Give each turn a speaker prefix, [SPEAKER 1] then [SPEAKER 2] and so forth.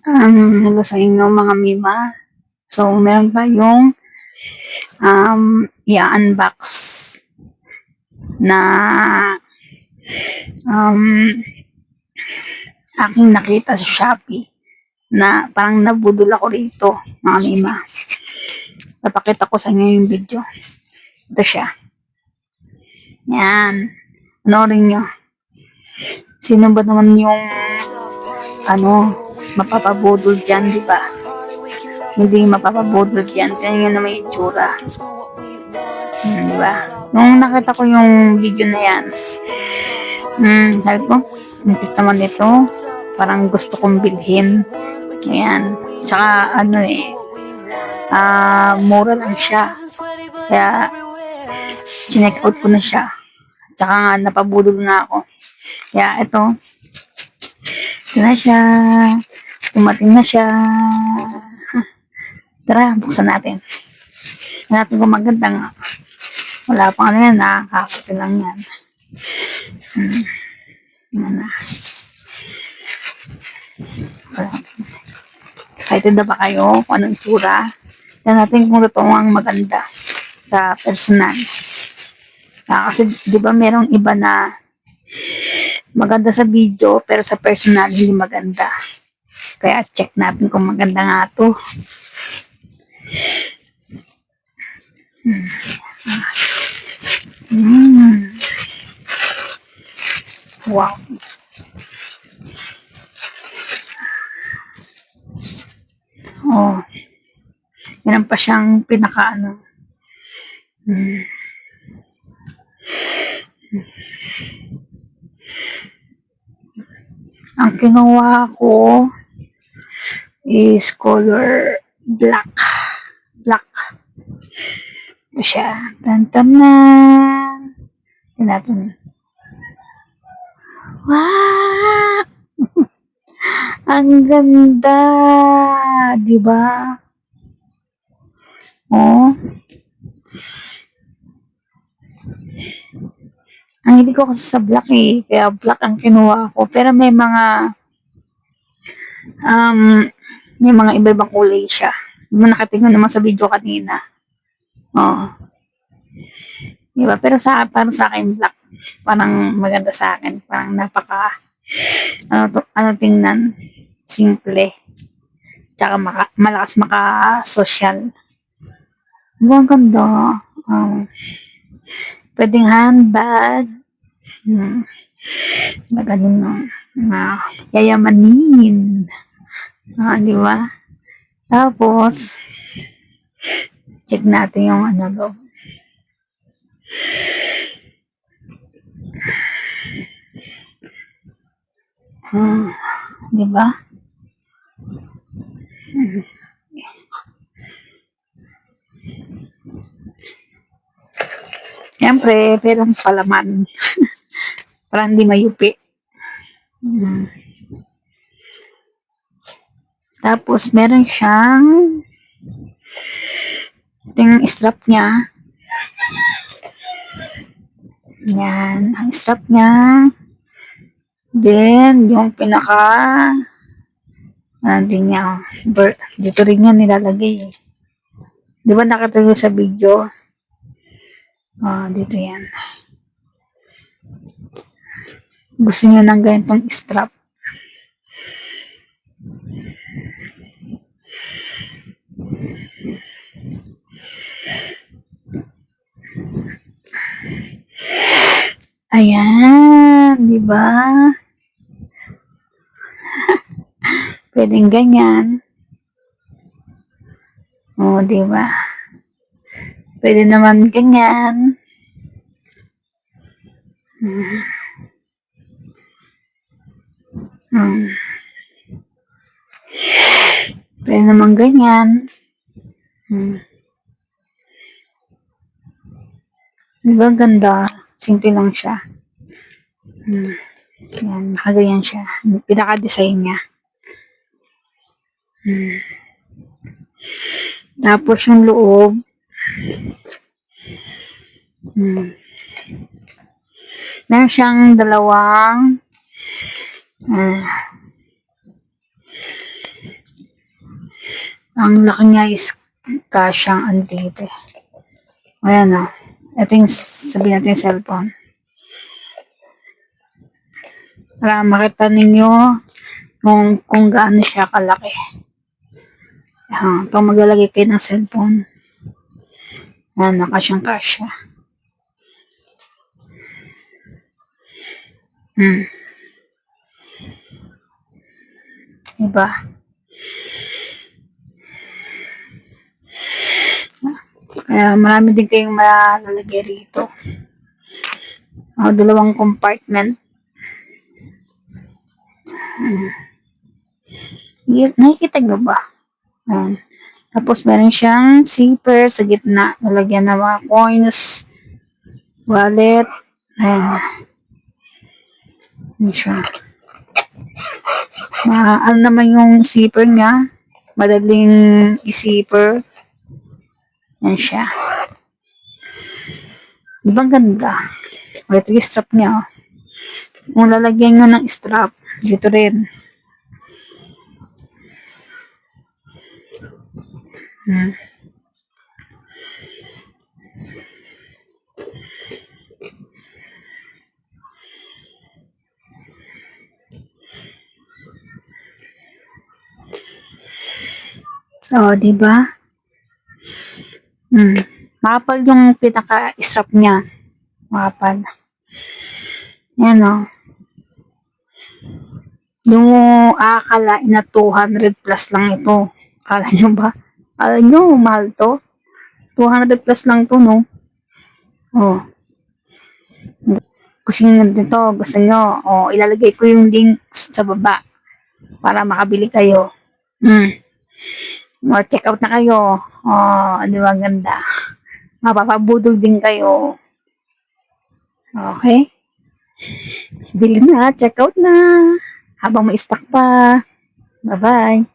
[SPEAKER 1] Hello sa inyo mga Mima. So, meron tayong i-unbox na um, aking nakita sa Shopee na parang nabudol ako rito mga Mima. Napakita ko sa inyo yung video. Ito siya. Yan. Panoorin nyo. Sino ba naman yung mapapabudol dyan, di ba? Hindi mapapabudol dyan. Tingnan nyo na may itsura. Di ba? Nung nakita ko yung video na yan, sabi ko, nipit naman ito. Parang gusto kong bilhin. Ayan. Tsaka, mura lang siya. Kaya, chinek out ko na siya. Tsaka nga, napabudol na ako. Kaya, ito na siya. Tumating na siya. Tara, buksan natin. Natin kung maganda nga. Wala pa ano yan, nakakapit lang yan. Yan na. Excited na ba kayo kung anong itsura? Yan natin kung totoo ang maganda sa personal. Kasi di ba merong iba na maganda sa video pero sa personal hindi maganda. Kaya check natin kung maganda nga to. Wow. Oh. Meron pa siyang pinaka Ang kinuha ko is color black. Black. Ito siya. Tantanan. Ito natin. Wow! Ang ganda! Diba? Oh. Ang hindi ko kasi sa black kaya black ang kinuha ko. Pero may mga iba-ibang kulay siya. Di mo nakatingin naman sa video kanina. Oh. Diba? Pero parang sa akin black. Parang maganda sa akin. Parang napaka tingnan. Simple. Tsaka malakas maka-social. Diba ang ganda? Pwedeng handbag. Ganun na yayamanin. Di ba? Tapos, check natin yung loob. Di ba? Siyempre, pero palaman. Para hindi mayupi. Tapos, meron siyang ito yung strap niya. Yan. Ang strap niya. Then, yung pinaka niya. Dito rin yan nilalagay. Di ba nakita nyo sa video? Dito yan. Gusto nyo ng ganitong strap. Ayan, di ba? Pwedeng ganyan. Di ba? Pwede naman ganyan. Pwede naman ganyan. Diba ganda? Simple lang siya. Yan, nakaganyan siya. Pinaka-design niya. Tapos yung loob. Meron siyang dalawang Ang laki niya is kasyang andito. Ayan o. Ito yung sabihin natin yung cellphone. Para makita ninyo kung gaano siya kalaki. Pag maglalagay kayo ng cellphone. Ayan, nakasyang kasya. Diba? Kaya marami din kayong malalagay rito. Dalawang compartment. Nakikita nyo ba? Ayan. Tapos meron siyang zipper sa gitna. Nalagyan ng mga coins, wallet. Ayan. Ayan siya. Ano naman yung zipper niya? Madaling i-zipper. Ayan siya. Diba ganda? Ito yung strap niya. Kung lalagyan nyo ng strap, dito rin. Diba? Makapal yung pinaka-strap niya. Makapal. Yan Yung akalain na 200 plus lang ito. Kala nyo ba? Kala nyo, mahal to? 200 plus lang to, no? Gusto nyo, ilalagay ko yung link sa baba para makabili kayo. Check out na kayo. Di ba ganda? Mapapabudol din kayo. Okay? Bili na, check out na. Habang may stock pa. Bye-bye.